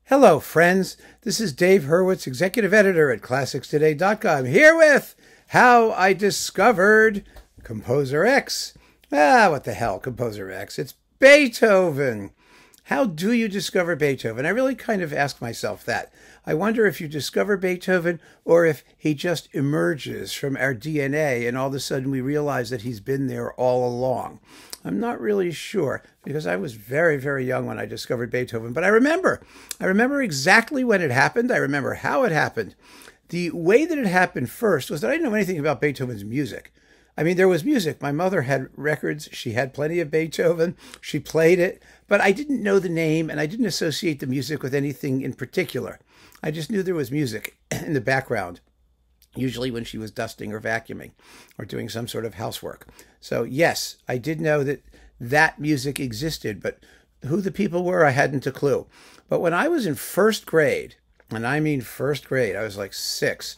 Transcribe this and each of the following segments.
Hello, friends. This is Dave Hurwitz, executive editor at ClassicsToday.com, here with How I Discovered Composer X. What the hell, Composer X? It's Beethoven. How do you discover Beethoven? I really kind of ask myself that. I wonder if you discover Beethoven or if he just emerges from our DNA and all of a sudden we realize that he's been there all along. I'm not really sure because I was very, very young when I discovered Beethoven, but I remember exactly when it happened. I remember how it happened. The way that it happened first was that I didn't know anything about Beethoven's music. I mean, there was music. My mother had records. She had plenty of Beethoven. She played it, but I didn't know the name and I didn't associate the music with anything in particular. I just knew there was music in the background, usually when she was dusting or vacuuming or doing some sort of housework. So yes, I did know that music existed, but who the people were, I hadn't a clue. But when I was in first grade, and I mean first grade, I was like 6,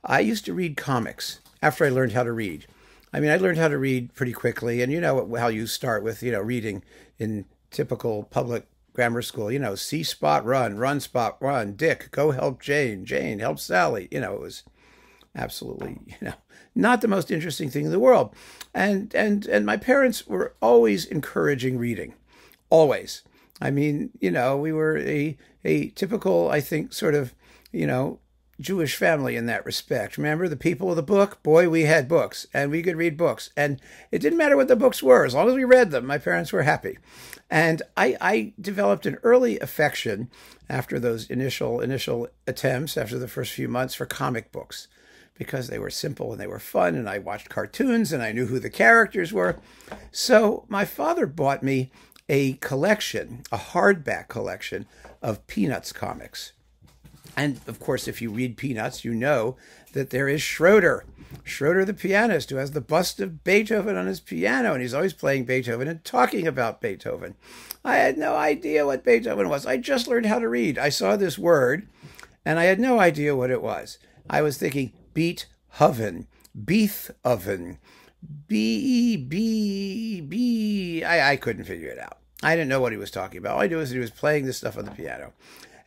I used to read comics after I learned how to read. I mean, I learned how to read pretty quickly, and you know how you start with, reading in typical public grammar school, see Spot run, run Spot run, Dick, go help Jane, Jane, help Sally. It was absolutely, not the most interesting thing in the world. And my parents were always encouraging reading, always. I mean, we were a typical, I think, sort of, Jewish family in that respect. Remember, the people of the book? Boy, we had books, and we could read books. And it didn't matter what the books were. As long as we read them, my parents were happy. And I developed an early affection after those initial attempts, after the first few months, for comic books, because they were simple and they were fun, and I watched cartoons, and I knew who the characters were. So my father bought me a collection, a hardback collection of Peanuts comics. And, of course, if you read Peanuts, you know that there is Schroeder. Schroeder, the pianist, who has the bust of Beethoven on his piano, and he's always playing Beethoven and talking about Beethoven. I had no idea what Beethoven was. I just learned how to read. I saw this word, and I had no idea what it was. I was thinking, Beethoven, Beethoven, B. I couldn't figure it out. I didn't know what he was talking about. All I knew was that he was playing this stuff on the piano.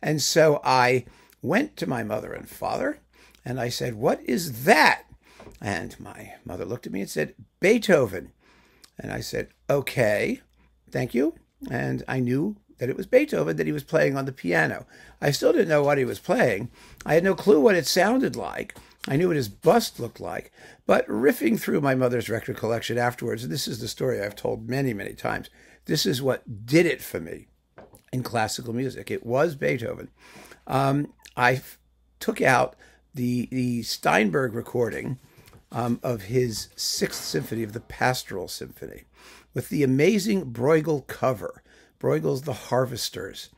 And so I went to my mother and father, and I said, "What is that?" And my mother looked at me and said, "Beethoven." And I said, "Okay, thank you." And I knew that it was Beethoven that he was playing on the piano. I still didn't know what he was playing. I had no clue what it sounded like. I knew what his bust looked like. But riffing through my mother's record collection afterwards, and this is the story I've told many, many times, this is what did it for me in classical music. It was Beethoven. I took out the Steinberg recording of his Sixth Symphony of the Pastoral Symphony with the amazing Bruegel cover. Bruegel's The Harvesters,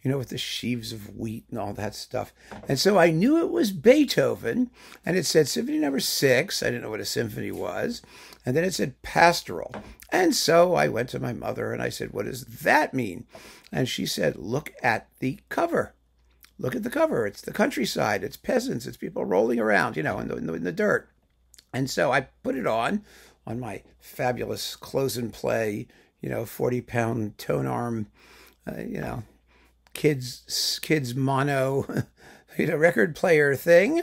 with the sheaves of wheat and all that stuff. And so I knew it was Beethoven, and it said Symphony number 6. I didn't know what a symphony was. And then it said Pastoral. And so I went to my mother and I said, "What does that mean?" And she said, "Look at the cover. Look at the cover. It's the countryside. It's peasants. It's people rolling around, in the dirt." And so I put it on my fabulous close and play, 40-pound tone arm, kids mono, record player thing.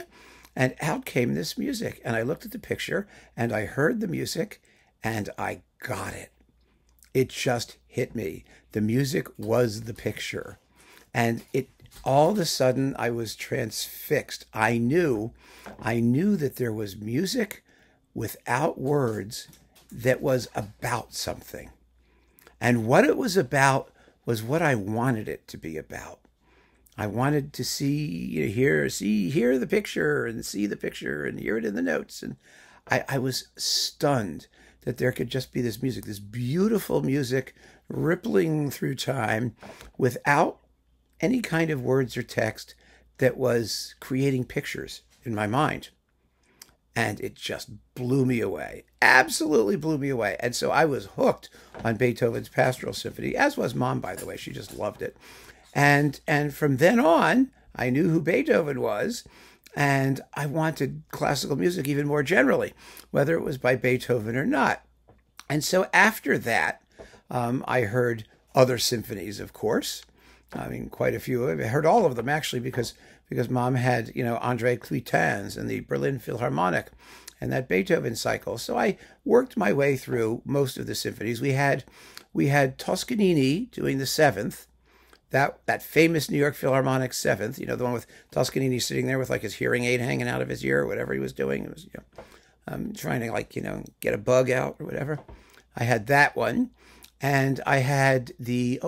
And out came this music. And I looked at the picture and I heard the music and I got it. It just hit me. The music was the picture. And all of a sudden I was transfixed. I knew that there was music without words that was about something. And what it was about was what I wanted it to be about. I wanted to hear the picture and see the picture and hear it in the notes. And I was stunned that there could just be this music, this beautiful music rippling through time without any kind of words or text that was creating pictures in my mind. And it just blew me away, absolutely blew me away. And so I was hooked on Beethoven's Pastoral Symphony, as was Mom, by the way. She just loved it. And from then on, I knew who Beethoven was, and I wanted classical music even more generally, whether it was by Beethoven or not. And so after that, I heard other symphonies, of course. I mean, quite a few. I heard all of them actually because Mom had, Andre Cluitin's and the Berlin Philharmonic and that Beethoven cycle. So I worked my way through most of the symphonies. We had Toscanini doing the Seventh, that famous New York Philharmonic Seventh, the one with Toscanini sitting there with like his hearing aid hanging out of his ear or whatever he was doing. It was, trying to get a bug out or whatever. I had that one. And I had the,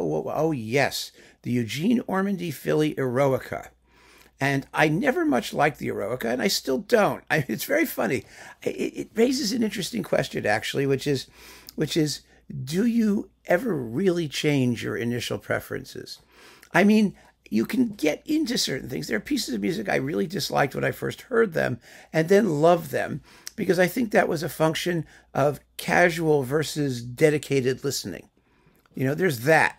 yes, the Eugene Ormandy Philly Eroica. And I never much liked the Eroica, and I still don't. It's very funny. It raises an interesting question, actually, which is, do you ever really change your initial preferences? I mean, you can get into certain things. There are pieces of music I really disliked when I first heard them and then loved them because I think that was a function of casual versus dedicated listening. There's that.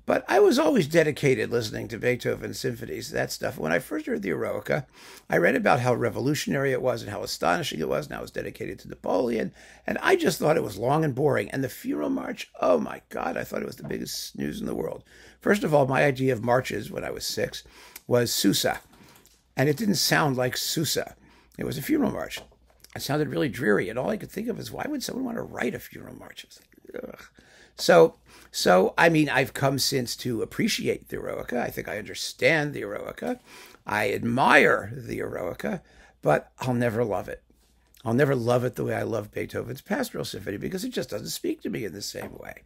But I was always dedicated listening to Beethoven's symphonies, that stuff. When I first heard the Eroica, I read about how revolutionary it was and how astonishing it was, and how it was dedicated to Napoleon. And I just thought it was long and boring. And the Funeral March, oh my God, I thought it was the biggest snooze in the world. First of all, my idea of marches when I was 6 was Sousa. And it didn't sound like Sousa. It was a funeral march. It sounded really dreary. And all I could think of is, why would someone want to write a funeral march? It's like, ugh. So, I mean, I've come since to appreciate the Eroica. I think I understand the Eroica. I admire the Eroica, but I'll never love it. I'll never love it the way I love Beethoven's Pastoral Symphony because it just doesn't speak to me in the same way.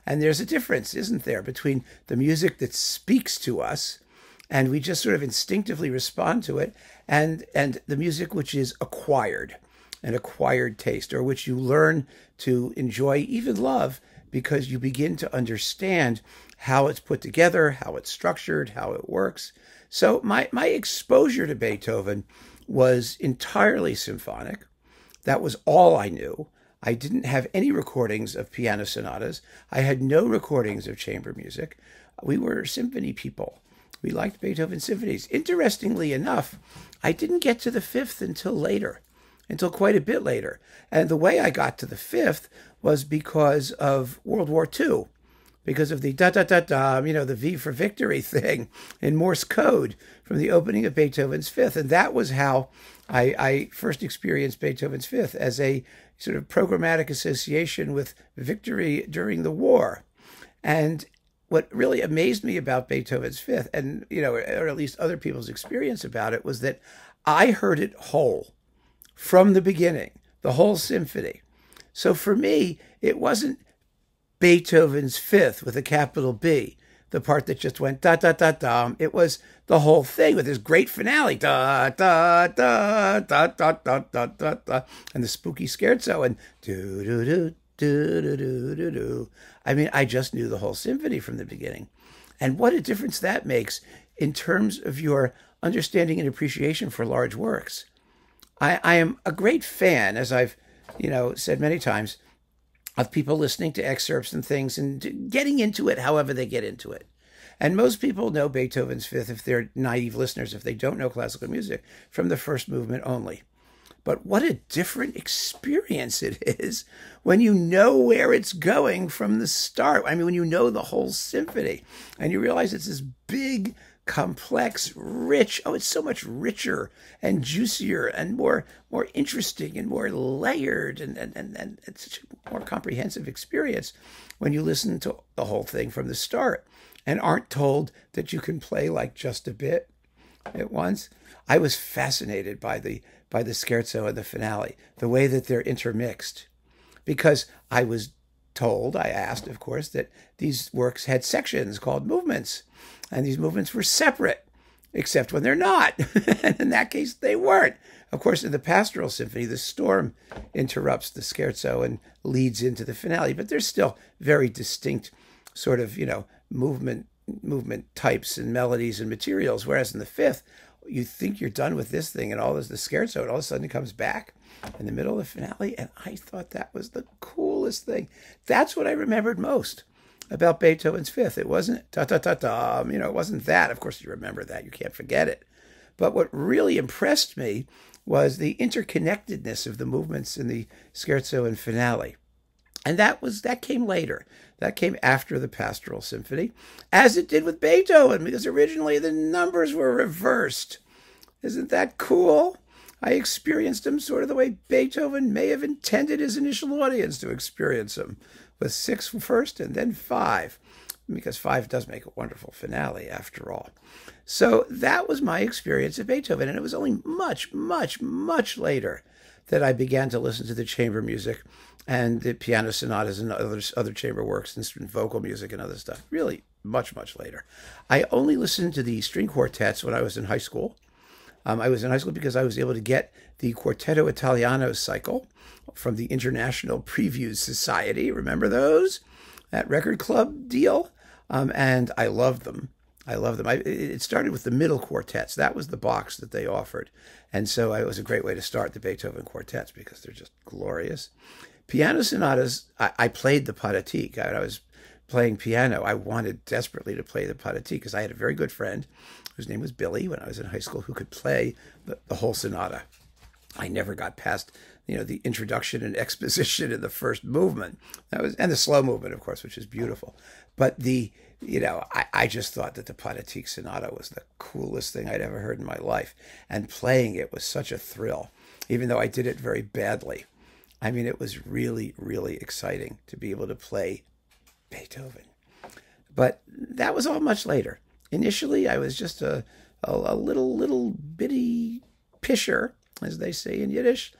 And there's a difference, isn't there, between the music that speaks to us and we just sort of instinctively respond to it and the music which is acquired, an acquired taste, or which you learn to enjoy, even love, because you begin to understand how it's put together, how it's structured, how it works. So my exposure to Beethoven was entirely symphonic. That was all I knew. I didn't have any recordings of piano sonatas. I had no recordings of chamber music. We were symphony people. We liked Beethoven's symphonies. Interestingly enough, I didn't get to the Fifth until later, until quite a bit later. And the way I got to the Fifth was because of World War II, because of the da-da-da-da, the V for victory thing in Morse code from the opening of Beethoven's Fifth. And that was how I first experienced Beethoven's Fifth, as a sort of programmatic association with victory during the war. And what really amazed me about Beethoven's Fifth, and, or at least other people's experience about it, was that I heard it whole from the beginning, the whole symphony. So for me, it wasn't Beethoven's Fifth with a capital B, the part that just went da-da-da-da. It was the whole thing with this great finale, da-da-da-da-da-da-da-da, and the spooky scherzo, and do-do-do, do-do-do-do-do. I mean, I just knew the whole symphony from the beginning. And what a difference that makes in terms of your understanding and appreciation for large works. I am a great fan, as I've said many times, of people listening to excerpts and things and getting into it however they get into it. And most people know Beethoven's Fifth, if they're naive listeners, if they don't know classical music, from the first movement only. But what a different experience it is when you know where it's going from the start. I mean, when you know the whole symphony and you realize it's this big, complex, rich, it's so much richer and juicier and more interesting and more layered and it's such a more comprehensive experience when you listen to the whole thing from the start and aren't told that you can play like just a bit at once. I was fascinated by the scherzo and the finale, the way that they're intermixed, because I was told, I asked, of course, that these works had sections called movements. And these movements were separate, except when they're not. And in that case, they weren't. Of course, in the Pastoral Symphony, the storm interrupts the scherzo and leads into the finale. But there's still very distinct sort of, movement types and melodies and materials. Whereas in the Fifth, you think you're done with this thing and all this, the scherzo, and all of a sudden it comes back in the middle of the finale. And I thought that was the coolest thing. That's what I remembered most about Beethoven's Fifth. It wasn't ta-ta-ta-ta, it wasn't that. Of course, you remember that. You can't forget it. But what really impressed me was the interconnectedness of the movements in the scherzo and finale. And that came later. That came after the Pastoral Symphony, as it did with Beethoven, because originally the numbers were reversed. Isn't that cool? I experienced them sort of the way Beethoven may have intended his initial audience to experience them, with 6 first and then 5, because 5 does make a wonderful finale after all. So that was my experience of Beethoven, and it was only much, much, much later that I began to listen to the chamber music and the piano sonatas and other chamber works and vocal music and other stuff. Really much, much later. I only listened to the string quartets when I was in high school. I was in high school because I was able to get the Quartetto Italiano cycle from the International Previews Society. Remember those? That record club deal? And I loved them. It started with the middle quartets. That was the box that they offered. And so it was a great way to start the Beethoven quartets because they're just glorious. Piano sonatas, I played the Pathétique. I was playing piano. I wanted desperately to play the Pathétique because I had a very good friend whose name was Billy when I was in high school who could play the whole sonata. I never got past, the introduction and exposition in the first movement. And the slow movement, of course, which is beautiful. But I just thought that the Pathétique sonata was the coolest thing I'd ever heard in my life. And playing it was such a thrill, even though I did it very badly. I mean, it was really, really exciting to be able to play Beethoven. But that was all much later. Initially, I was just a little bitty pisher, as they say in Yiddish.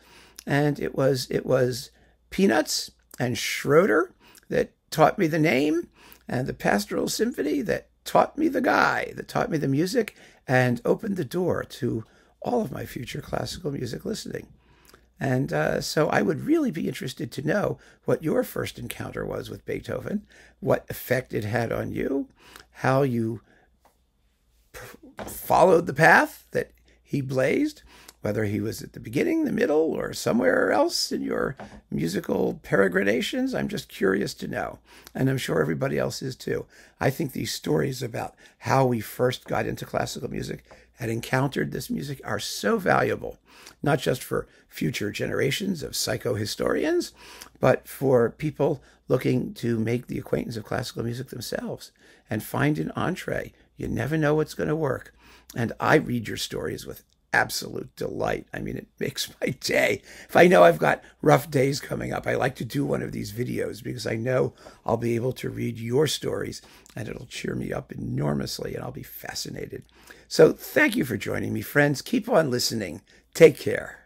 And it was Peanuts and Schroeder that taught me the name, and the Pastoral Symphony that taught me the guy, that taught me the music, and opened the door to all of my future classical music listening. And so I would really be interested to know what your first encounter was with Beethoven, what effect it had on you, how you followed the path that he blazed, whether he was at the beginning, the middle, or somewhere else in your musical peregrinations. I'm just curious to know. And I'm sure everybody else is too. I think these stories about how we first got into classical music and encountered this music are so valuable, not just for future generations of psychohistorians, but for people looking to make the acquaintance of classical music themselves and find an entree. You never know what's going to work. And I read your stories with absolute delight. I mean, it makes my day. If I know I've got rough days coming up, I like to do one of these videos because I know I'll be able to read your stories and it'll cheer me up enormously and I'll be fascinated. So thank you for joining me, friends. Keep on listening. Take care.